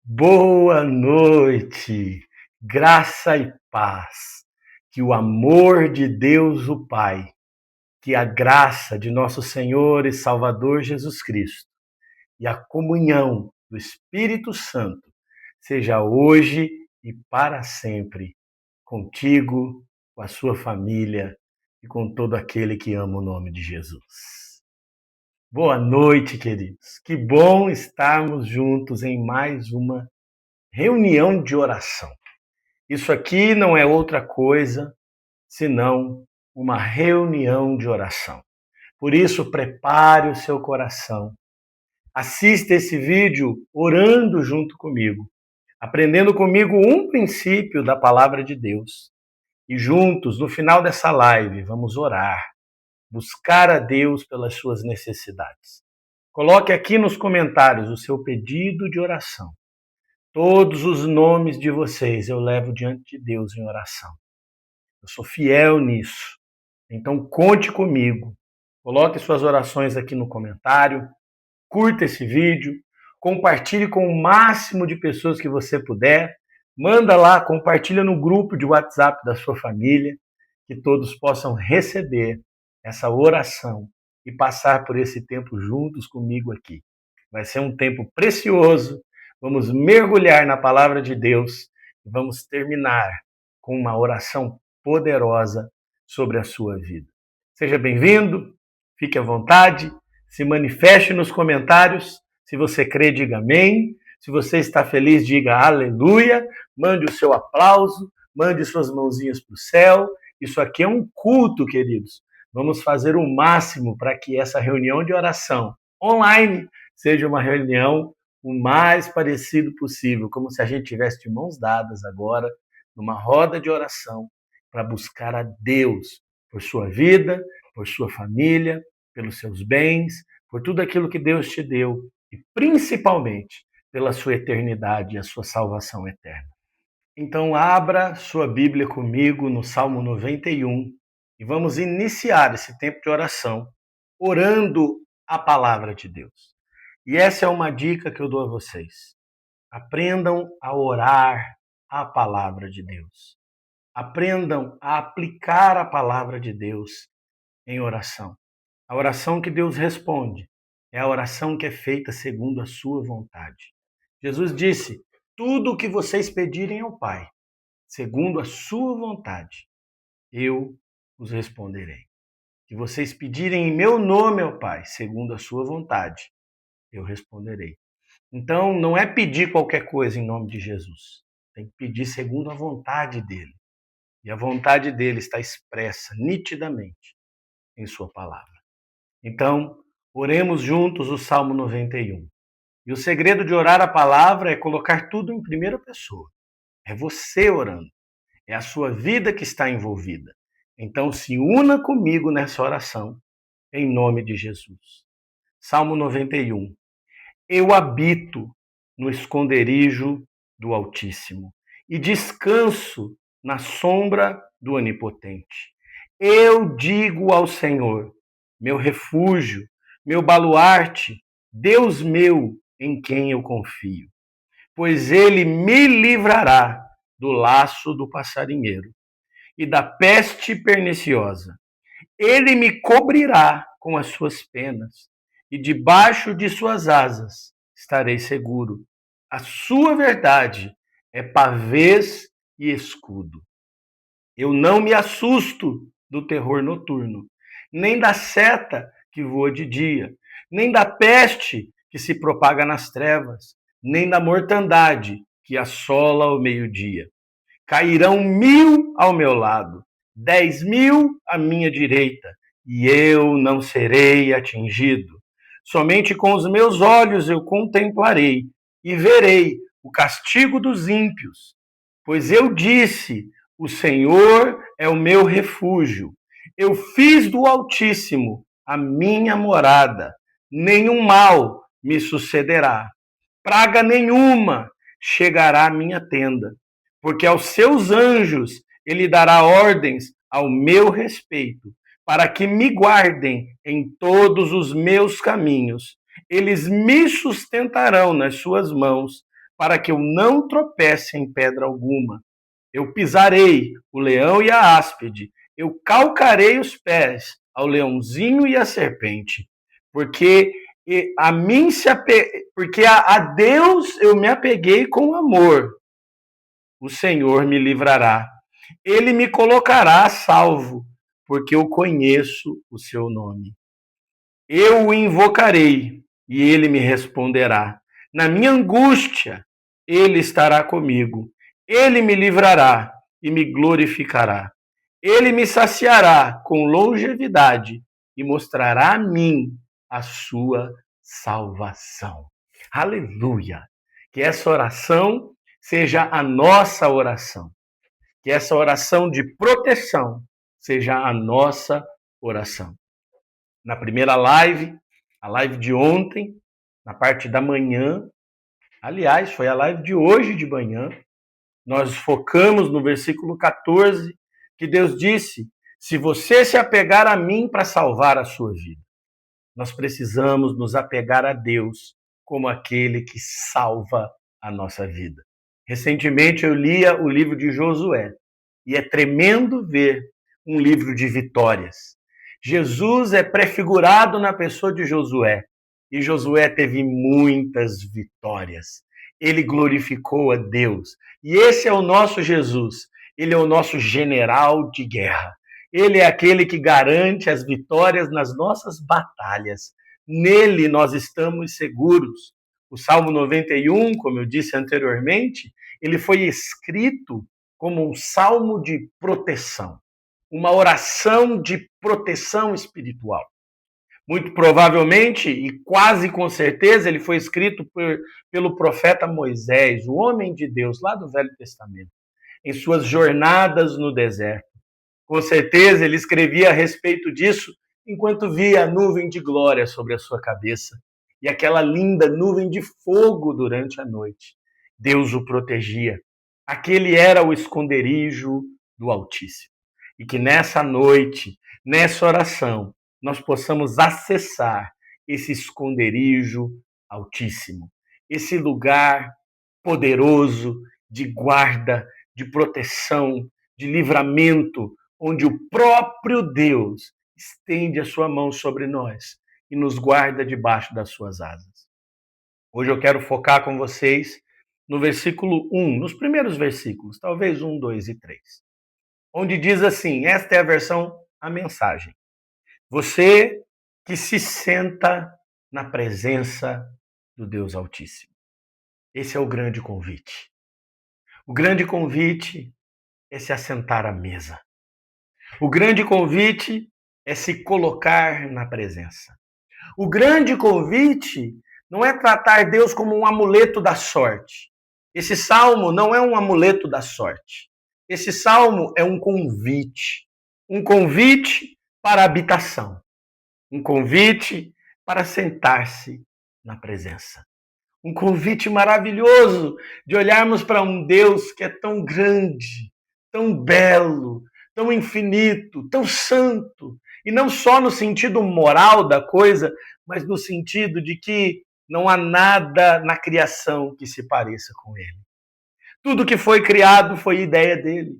Boa noite, graça e paz, que o amor de Deus o Pai, que a graça de nosso Senhor e Salvador Jesus Cristo e a comunhão do Espírito Santo seja hoje e para sempre contigo, com a sua família e com todo aquele que ama o nome de Jesus. Boa noite, queridos. Que bom estarmos juntos em mais uma reunião de oração. Isso aqui não é outra coisa senão uma reunião de oração. Por isso, prepare o seu coração. Assista esse vídeo orando junto comigo, aprendendo comigo um princípio da palavra de Deus. E juntos, no final dessa live, vamos orar, buscar a Deus pelas suas necessidades. Coloque aqui nos comentários o seu pedido de oração. Todos os nomes de vocês eu levo diante de Deus em oração. Eu sou fiel nisso. Então conte comigo. Coloque suas orações aqui no comentário. Curta esse vídeo. Compartilhe com o máximo de pessoas que você puder. Manda lá, compartilha no grupo de WhatsApp da sua família. Que todos possam receber essa oração e passar por esse tempo juntos comigo aqui. Vai ser um tempo precioso. Vamos mergulhar na palavra de Deus e vamos terminar com uma oração poderosa sobre a sua vida. Seja bem-vindo, fique à vontade, se manifeste nos comentários. Se você crê, diga amém. Se você está feliz, diga aleluia. Mande o seu aplauso, mande suas mãozinhas para o céu. Isso aqui é um culto, queridos. Vamos fazer o máximo para que essa reunião de oração online seja uma reunião o mais parecido possível, como se a gente tivesse de mãos dadas agora, numa roda de oração, para buscar a Deus por sua vida, por sua família, pelos seus bens, por tudo aquilo que Deus te deu e principalmente pela sua eternidade e a sua salvação eterna. Então abra sua Bíblia comigo no Salmo 91 e vamos iniciar esse tempo de oração orando a palavra de Deus. E essa é uma dica que eu dou a vocês. Aprendam a orar a palavra de Deus. Aprendam a aplicar a palavra de Deus em oração. A oração que Deus responde é a oração que é feita segundo a sua vontade. Jesus disse: tudo o que vocês pedirem ao Pai, segundo a sua vontade, eu os responderei. Se vocês pedirem em meu nome ao Pai, segundo a sua vontade, eu responderei. Então, não é pedir qualquer coisa em nome de Jesus. Tem que pedir segundo a vontade dele. E a vontade dele está expressa nitidamente em sua palavra. Então, oremos juntos o Salmo 91. E o segredo de orar a palavra é colocar tudo em primeira pessoa. É você orando. É a sua vida que está envolvida. Então, se una comigo nessa oração, em nome de Jesus. Salmo 91. Eu habito no esconderijo do Altíssimo e descanso na sombra do Onipotente. Eu digo ao Senhor, meu refúgio, meu baluarte, Deus meu, em quem eu confio. Pois ele me livrará do laço do passarinheiro e da peste perniciosa. Ele me cobrirá com as suas penas, e debaixo de suas asas estarei seguro. A sua verdade é pavês e escudo. Eu não me assusto do terror noturno, nem da seta que voa de dia, nem da peste que se propaga nas trevas, nem da mortandade que assola ao meio-dia. Cairão 1000 ao meu lado, 10.000 à minha direita, e eu não serei atingido. Somente com os meus olhos eu contemplarei e verei o castigo dos ímpios. Pois eu disse, o Senhor é o meu refúgio. Eu fiz do Altíssimo a minha morada. Nenhum mal me sucederá. Praga nenhuma chegará à minha tenda, porque aos seus anjos ele dará ordens ao meu respeito, para que me guardem em todos os meus caminhos. Eles me sustentarão nas suas mãos, para que eu não tropece em pedra alguma. Eu pisarei o leão e a áspide, eu calcarei os pés ao leãozinho e à serpente, porque a mim se porque a Deus eu me apeguei com amor. O Senhor me livrará. Ele me colocará a salvo, porque eu conheço o seu nome. Eu o invocarei e ele me responderá. Na minha angústia, ele estará comigo. Ele me livrará e me glorificará. Ele me saciará com longevidade e mostrará a mim a sua salvação. Aleluia! Que essa oração seja a nossa oração. Que essa oração de proteção seja a nossa oração. Na primeira live, a live de ontem, na parte da manhã, aliás, foi a live de hoje de manhã, nós focamos no versículo 14, que Deus disse: se você se apegar a mim para salvar a sua vida, nós precisamos nos apegar a Deus como aquele que salva a nossa vida. Recentemente eu lia o livro de Josué e é tremendo ver um livro de vitórias. Jesus é prefigurado na pessoa de Josué e Josué teve muitas vitórias. Ele glorificou a Deus. E esse é o nosso Jesus. Ele é o nosso general de guerra. Ele é aquele que garante as vitórias nas nossas batalhas. Nele nós estamos seguros. O Salmo 91, como eu disse anteriormente, ele foi escrito como um salmo de proteção, uma oração de proteção espiritual. Muito provavelmente, e quase com certeza, ele foi escrito pelo profeta Moisés, o homem de Deus, lá do Velho Testamento, em suas jornadas no deserto. Com certeza, ele escrevia a respeito disso enquanto via a nuvem de glória sobre a sua cabeça e aquela linda nuvem de fogo durante a noite. Deus o protegia. Aquele era o esconderijo do Altíssimo. E que nessa noite, nessa oração, nós possamos acessar esse esconderijo Altíssimo, esse lugar poderoso de guarda, de proteção, de livramento, onde o próprio Deus estende a sua mão sobre nós e nos guarda debaixo das suas asas. Hoje eu quero focar com vocês no versículo 1, nos primeiros versículos, talvez 1, 2 e 3, onde diz assim, esta é a versão, a mensagem. Você que se senta na presença do Deus Altíssimo. Esse é o grande convite. O grande convite é se assentar à mesa. O grande convite é se colocar na presença. O grande convite não é tratar Deus como um amuleto da sorte. Esse salmo não é um amuleto da sorte. Esse salmo é um convite. Um convite para a habitação. Um convite para sentar-se na presença. Um convite maravilhoso de olharmos para um Deus que é tão grande, tão belo, tão infinito, tão santo. E não só no sentido moral da coisa, mas no sentido de que não há nada na criação que se pareça com ele. Tudo que foi criado foi ideia dele.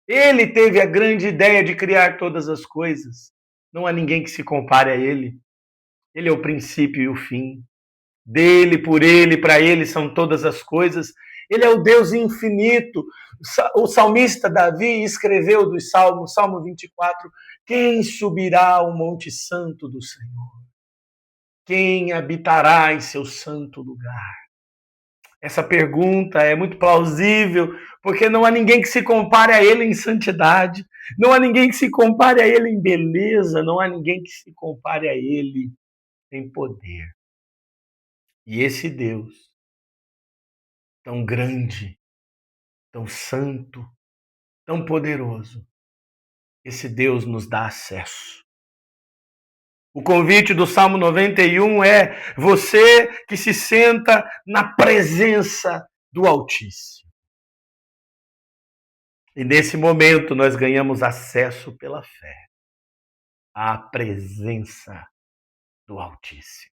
Ele teve a grande ideia de criar todas as coisas. Não há ninguém que se compare a ele. Ele é o princípio e o fim. Dele, por ele, para ele são todas as coisas. Ele é o Deus infinito. O salmista Davi escreveu dos Salmos, Salmo 24, quem subirá ao monte santo do Senhor? Quem habitará em seu santo lugar? Essa pergunta é muito plausível, porque não há ninguém que se compare a ele em santidade, não há ninguém que se compare a ele em beleza, não há ninguém que se compare a ele em poder. E esse Deus, tão grande, tão santo, tão poderoso, esse Deus nos dá acesso. O convite do Salmo 91 é você que se senta na presença do Altíssimo. E nesse momento nós ganhamos acesso pela fé à presença do Altíssimo.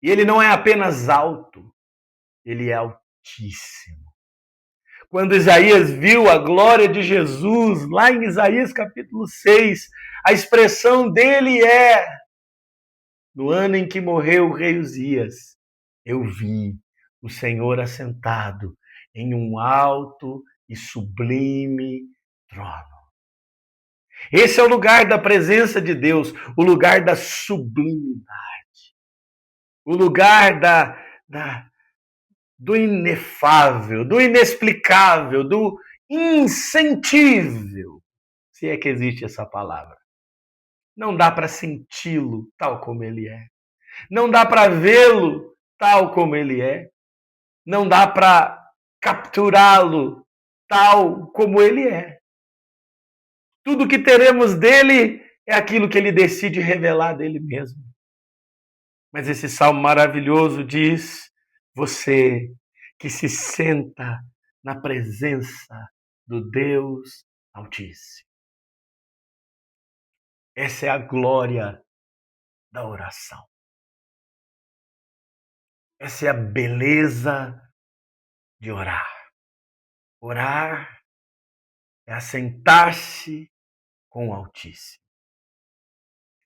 E ele não é apenas alto, Ele é Altíssimo. Quando Isaías viu a glória de Jesus, lá em Isaías capítulo 6, a expressão dele é: no ano em que morreu o rei Uzias, eu vi o Senhor assentado em um alto e sublime trono. Esse é o lugar da presença de Deus, o lugar da sublimidade, o lugar do inefável, do inexplicável, do insentível, se é que existe essa palavra. Não dá para senti-lo tal como ele é. Não dá para vê-lo tal como ele é. Não dá para capturá-lo tal como ele é. Tudo que teremos dele é aquilo que ele decide revelar dele mesmo. Mas esse salmo maravilhoso diz: você que se senta na presença do Deus Altíssimo. Essa é a glória da oração. Essa é a beleza de orar. Orar é assentar-se com o Altíssimo.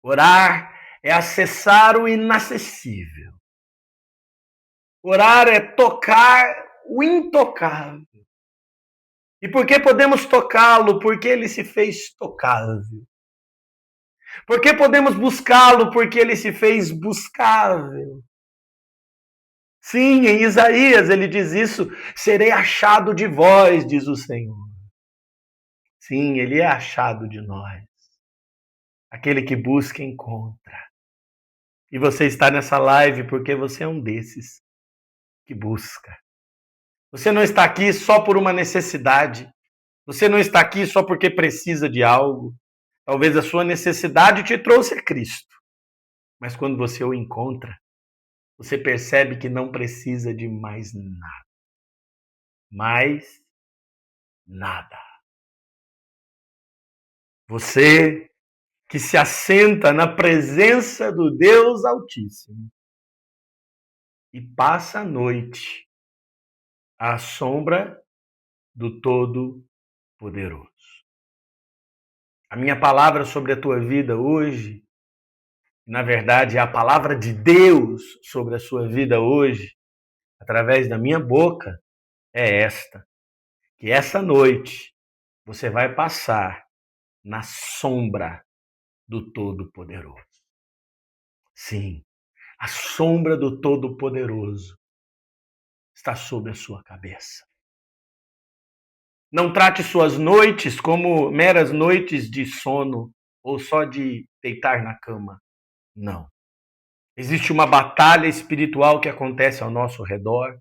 Orar é acessar o inacessível. Orar é tocar o intocável. E por que podemos tocá-lo? Porque ele se fez tocável. Por que podemos buscá-lo? Porque ele se fez buscável. Sim, em Isaías ele diz isso: serei achado de vós, diz o Senhor. Sim, ele é achado de nós. Aquele que busca, encontra. E você está nessa live porque você é um desses que busca. Você não está aqui só por uma necessidade. Você não está aqui só porque precisa de algo. Talvez a sua necessidade te trouxe a Cristo. Mas quando você o encontra, você percebe que não precisa de mais nada. Mais nada. Você que se assenta na presença do Deus Altíssimo e passa a noite à sombra do Todo-Poderoso. A minha palavra sobre a tua vida hoje, na verdade, é a palavra de Deus sobre a sua vida hoje, através da minha boca, é esta: que essa noite você vai passar na sombra do Todo-Poderoso. Sim, a sombra do Todo-Poderoso está sobre a sua cabeça. Não trate suas noites como meras noites de sono ou só de deitar na cama. Não. Existe uma batalha espiritual que acontece ao nosso redor.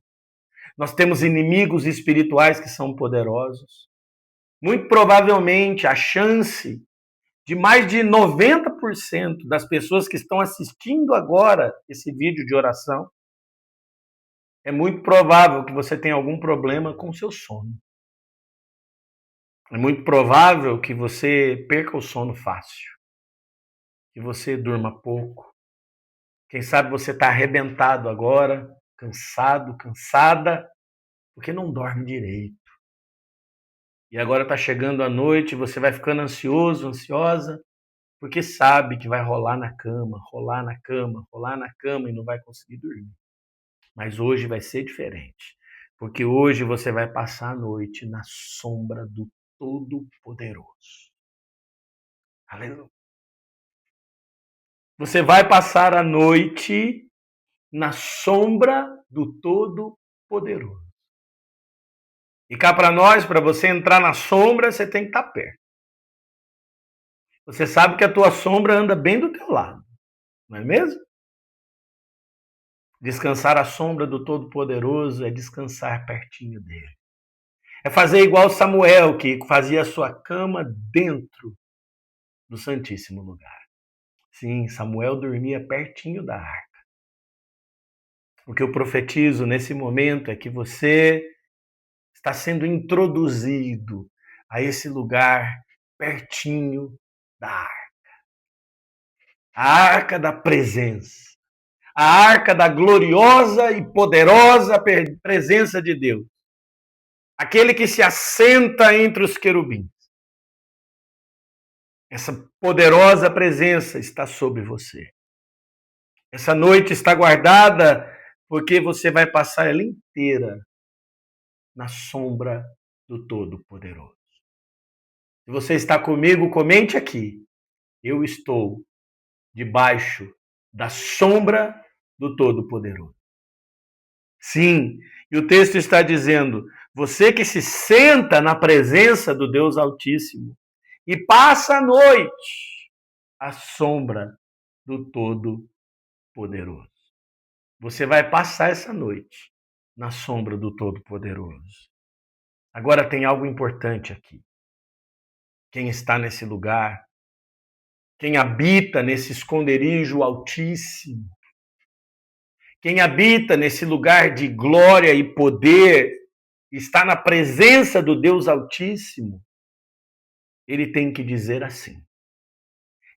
Nós temos inimigos espirituais que são poderosos. Muito provavelmente a chance de mais de 90% das pessoas que estão assistindo agora esse vídeo de oração, é muito provável que você tenha algum problema com o seu sono. É muito provável que você perca o sono fácil, que você durma pouco. Quem sabe você está arrebentado agora, cansado, cansada, porque não dorme direito. E agora está chegando a noite, você vai ficando ansioso, ansiosa, porque sabe que vai rolar na cama, rolar na cama, rolar na cama e não vai conseguir dormir. Mas hoje vai ser diferente, porque hoje você vai passar a noite na sombra do Todo-Poderoso. Aleluia. Você vai passar a noite na sombra do Todo-Poderoso. E cá para nós, para você entrar na sombra, você tem que estar perto. Você sabe que a tua sombra anda bem do teu lado, não é mesmo? Descansar à sombra do Todo-Poderoso é descansar pertinho dele. É fazer igual Samuel, que fazia a sua cama dentro do Santíssimo Lugar. Sim, Samuel dormia pertinho da arca. O que eu profetizo nesse momento é que você está sendo introduzido a esse lugar pertinho da arca. A arca da presença. a arca da gloriosa e poderosa presença de Deus, aquele que se assenta entre os querubins. Essa poderosa presença está sobre você. Essa noite está guardada porque você vai passar ela inteira na sombra do Todo-Poderoso. Se você está comigo, comente aqui. Eu estou debaixo da sombra do Todo-Poderoso. Sim, e o texto está dizendo, você que se senta na presença do Deus Altíssimo e passa a noite à sombra do Todo-Poderoso. Você vai passar essa noite na sombra do Todo-Poderoso. Agora tem algo importante aqui. Quem está nesse lugar, quem habita nesse esconderijo altíssimo, quem habita nesse lugar de glória e poder, está na presença do Deus Altíssimo, ele tem que dizer assim: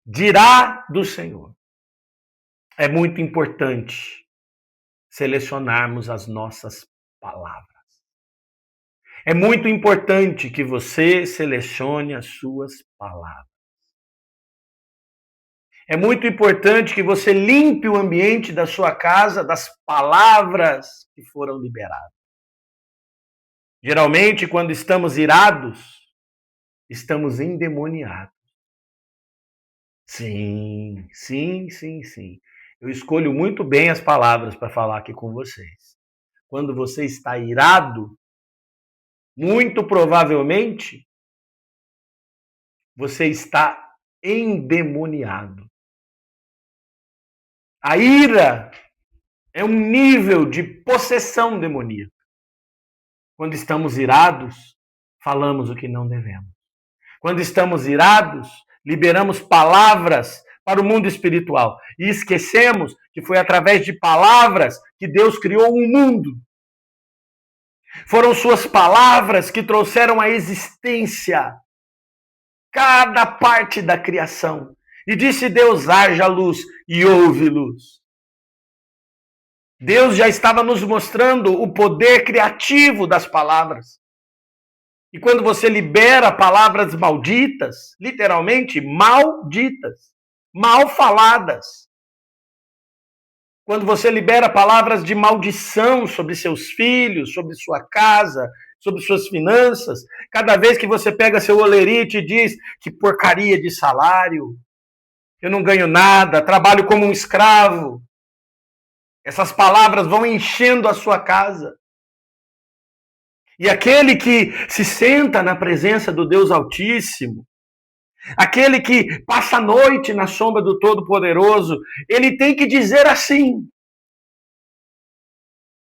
dirá do Senhor. É muito importante selecionarmos as nossas palavras. É muito importante que você selecione as suas palavras. É muito importante que você limpe o ambiente da sua casa das palavras que foram liberadas. Geralmente, quando estamos irados, estamos endemoniados. Sim, sim, sim, sim. Eu escolho muito bem as palavras para falar aqui com vocês. Quando você está irado, muito provavelmente, você está endemoniado. A ira é um nível de possessão demoníaca. Quando estamos irados, falamos o que não devemos. Quando estamos irados, liberamos palavras para o mundo espiritual. E esquecemos que foi através de palavras que Deus criou um mundo. Foram suas palavras que trouxeram à existência cada parte da criação. E disse Deus, haja luz, e houve luz. Deus já estava nos mostrando o poder criativo das palavras. E quando você libera palavras malditas, literalmente malditas, mal faladas, quando você libera palavras de maldição sobre seus filhos, sobre sua casa, sobre suas finanças, cada vez que você pega seu olerite e diz que porcaria de salário, eu não ganho nada, trabalho como um escravo, essas palavras vão enchendo a sua casa. E aquele que se senta na presença do Deus Altíssimo, aquele que passa a noite na sombra do Todo-Poderoso, ele tem que dizer assim: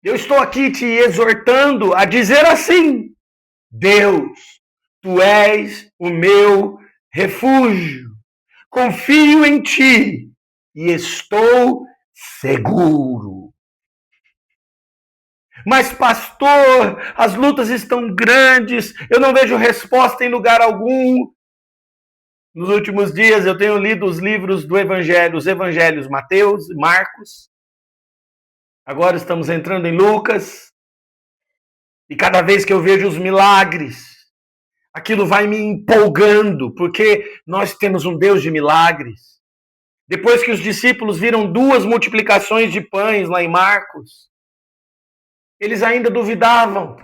eu estou aqui te exortando a dizer assim: Deus, tu és o meu refúgio, confio em ti e estou seguro. Mas, pastor, as lutas estão grandes, eu não vejo resposta em lugar algum. Nos últimos dias eu tenho lido os livros do Evangelho, os Evangelhos Mateus e Marcos. Agora estamos entrando em Lucas. E cada vez que eu vejo os milagres, aquilo vai me empolgando, porque nós temos um Deus de milagres. Depois que os discípulos viram 2 multiplicações de pães lá em Marcos, eles ainda duvidavam.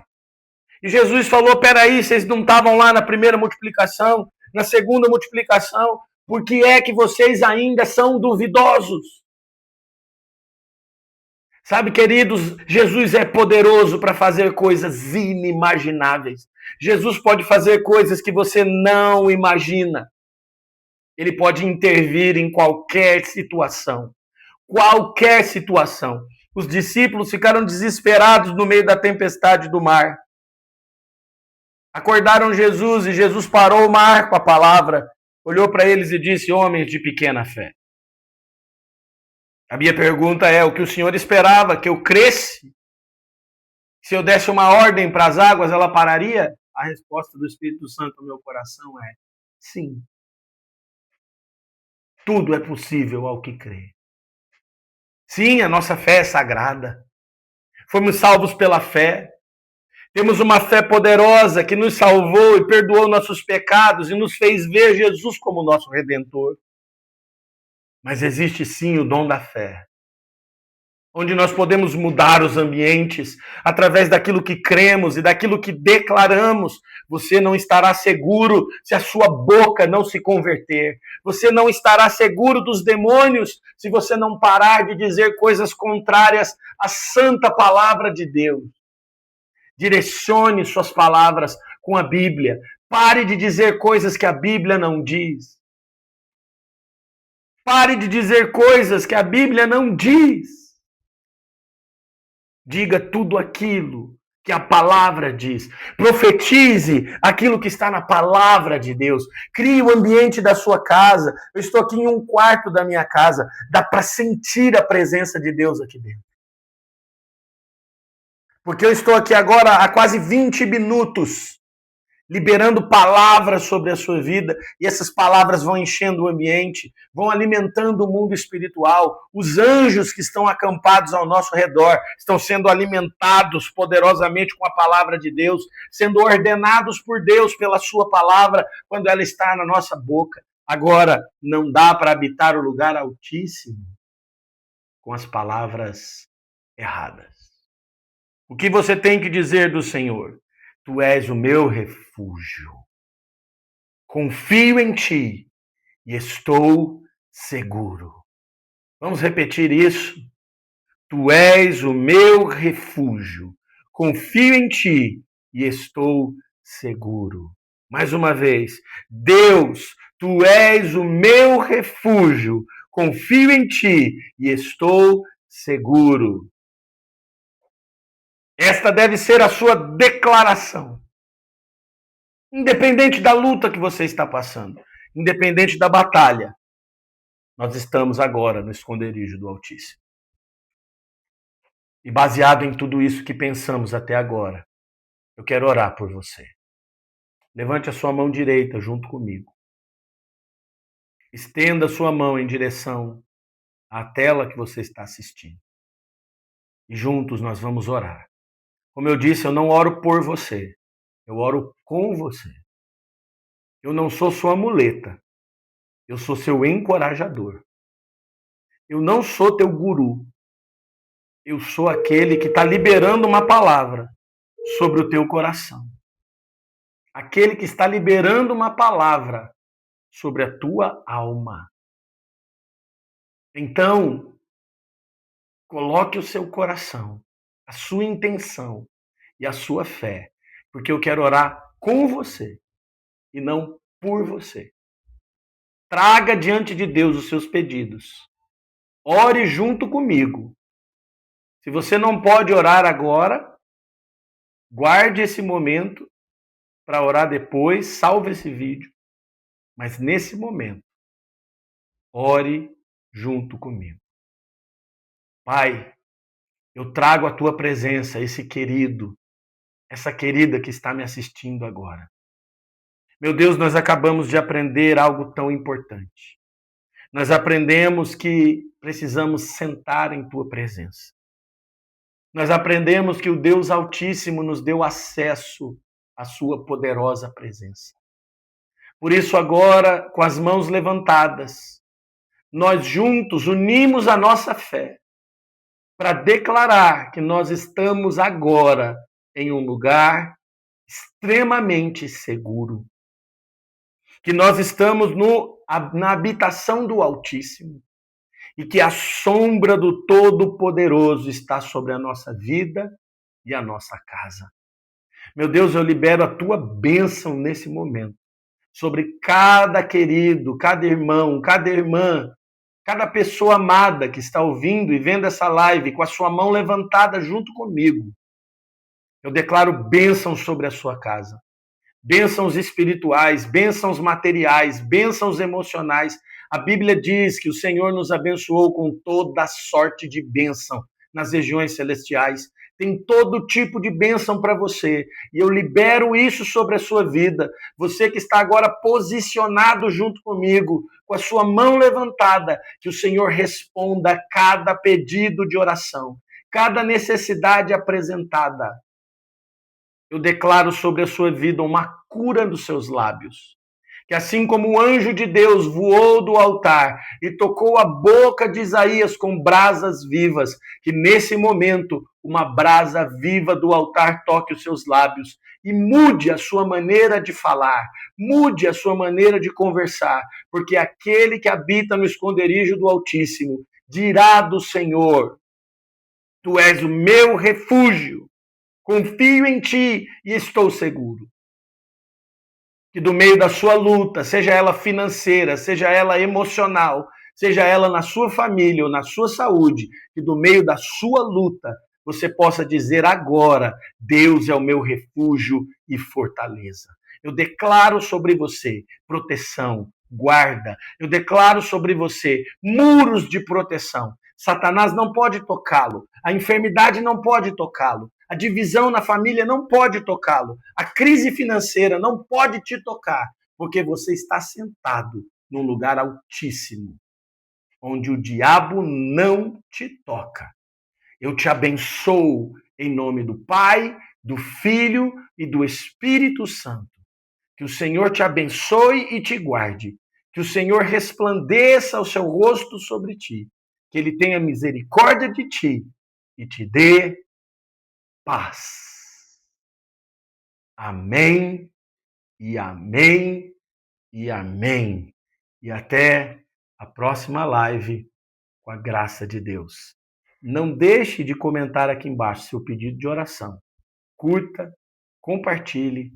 E Jesus falou, peraí, vocês não estavam lá na primeira multiplicação, na segunda multiplicação, por que é que vocês ainda são duvidosos? Sabe, queridos, Jesus é poderoso para fazer coisas inimagináveis. Jesus pode fazer coisas que você não imagina. Ele pode intervir em qualquer situação. Qualquer situação. Os discípulos ficaram desesperados no meio da tempestade do mar. Acordaram Jesus e Jesus parou o mar com a palavra, olhou para eles e disse, homens de pequena fé. A minha pergunta é, o que o Senhor esperava? Que eu cresce? Se eu desse uma ordem para as águas, ela pararia? A resposta do Espírito Santo no meu coração é sim. Tudo é possível ao que crê. Sim, a nossa fé é sagrada. Fomos salvos pela fé. Temos uma fé poderosa que nos salvou e perdoou nossos pecados e nos fez ver Jesus como nosso Redentor. Mas existe sim o dom da fé, onde nós podemos mudar os ambientes através daquilo que cremos e daquilo que declaramos. Você não estará seguro se a sua boca não se converter. Você não estará seguro dos demônios se você não parar de dizer coisas contrárias à santa palavra de Deus. Direcione suas palavras com a Bíblia. Pare de dizer coisas que a Bíblia não diz. Pare de dizer coisas que a Bíblia não diz. Diga tudo aquilo que a palavra diz. Profetize aquilo que está na palavra de Deus. Crie o ambiente da sua casa. Eu estou aqui em um quarto da minha casa. Dá para sentir a presença de Deus aqui dentro. Porque eu estou aqui agora há quase 20 minutos liberando palavras sobre a sua vida, e essas palavras vão enchendo o ambiente, vão alimentando o mundo espiritual. Os anjos que estão acampados ao nosso redor estão sendo alimentados poderosamente com a palavra de Deus, sendo ordenados por Deus pela sua palavra quando ela está na nossa boca. Agora, não dá para habitar o lugar altíssimo com as palavras erradas. O que você tem que dizer do Senhor? Tu és o meu refúgio. Confio em ti e estou seguro. Vamos repetir isso? Tu és o meu refúgio. Confio em ti e estou seguro. Mais uma vez. Deus, tu és o meu refúgio. Confio em ti e estou seguro. Esta deve ser a sua declaração. Independente da luta que você está passando, independente da batalha, nós estamos agora no esconderijo do Altíssimo. E baseado em tudo isso que pensamos até agora, eu quero orar por você. Levante a sua mão direita junto comigo. Estenda a sua mão em direção à tela que você está assistindo. E juntos nós vamos orar. Como eu disse, eu não oro por você. Eu oro com você. Eu não sou sua muleta. Eu sou seu encorajador. Eu não sou teu guru. Eu sou aquele que está liberando uma palavra sobre o teu coração. Aquele que está liberando uma palavra sobre a tua alma. Então, coloque o seu coração, a sua intenção e a sua fé, porque eu quero orar com você e não por você. Traga diante de Deus os seus pedidos. Ore junto comigo. Se você não pode orar agora, guarde esse momento para orar depois, salve esse vídeo. Mas nesse momento, ore junto comigo. Pai, eu trago à tua presença esse querido, essa querida que está me assistindo agora. Meu Deus, nós acabamos de aprender algo tão importante. Nós aprendemos que precisamos sentar em tua presença. Nós aprendemos que o Deus Altíssimo nos deu acesso à sua poderosa presença. Por isso agora, com as mãos levantadas, nós juntos unimos a nossa fé para declarar que nós estamos agora em um lugar extremamente seguro. Que nós estamos na habitação do Altíssimo e que a sombra do Todo-Poderoso está sobre a nossa vida e a nossa casa. Meu Deus, eu libero a tua bênção nesse momento sobre cada querido, cada irmão, cada irmã, cada pessoa amada que está ouvindo e vendo essa live com a sua mão levantada junto comigo. Eu declaro bênçãos sobre a sua casa. Bênçãos espirituais, bênçãos materiais, bênçãos emocionais. A Bíblia diz que o Senhor nos abençoou com toda sorte de bênção nas regiões celestiais. tem todo tipo de bênção para você. E eu libero isso sobre a sua vida. Você que está agora posicionado junto comigo, com a sua mão levantada, que o Senhor responda a cada pedido de oração, cada necessidade apresentada. Eu declaro sobre a sua vida uma cura dos seus lábios. Que assim como o anjo de Deus voou do altar e tocou a boca de Isaías com brasas vivas, que nesse momento uma brasa viva do altar toque os seus lábios e mude a sua maneira de falar, mude a sua maneira de conversar, porque aquele que habita no esconderijo do Altíssimo dirá do Senhor: Tu és o meu refúgio, confio em ti e estou seguro. Que do meio da sua luta, seja ela financeira, seja ela emocional, seja ela na sua família ou na sua saúde, que do meio da sua luta você possa dizer agora: Deus é o meu refúgio e fortaleza. Eu declaro sobre você proteção, guarda. Eu declaro sobre você muros de proteção. Satanás não pode tocá-lo. A enfermidade não pode tocá-lo. A divisão na família não pode tocá-lo. A crise financeira não pode te tocar, porque você está sentado num lugar altíssimo, onde o diabo não te toca. Eu te abençoo em nome do Pai, do Filho e do Espírito Santo. Que o Senhor te abençoe e te guarde. Que o Senhor resplandeça o seu rosto sobre ti. Que ele tenha misericórdia de ti e te dê paz. Amém, e amém, e amém. E até a próxima live, com a graça de Deus. Não deixe de comentar aqui embaixo seu pedido de oração. Curta, compartilhe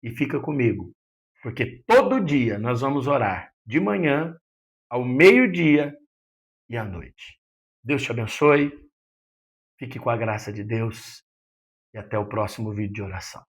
e fica comigo. Porque todo dia nós vamos orar, de manhã, ao meio-dia e à noite. Deus te abençoe, fique com a graça de Deus e até o próximo vídeo de oração.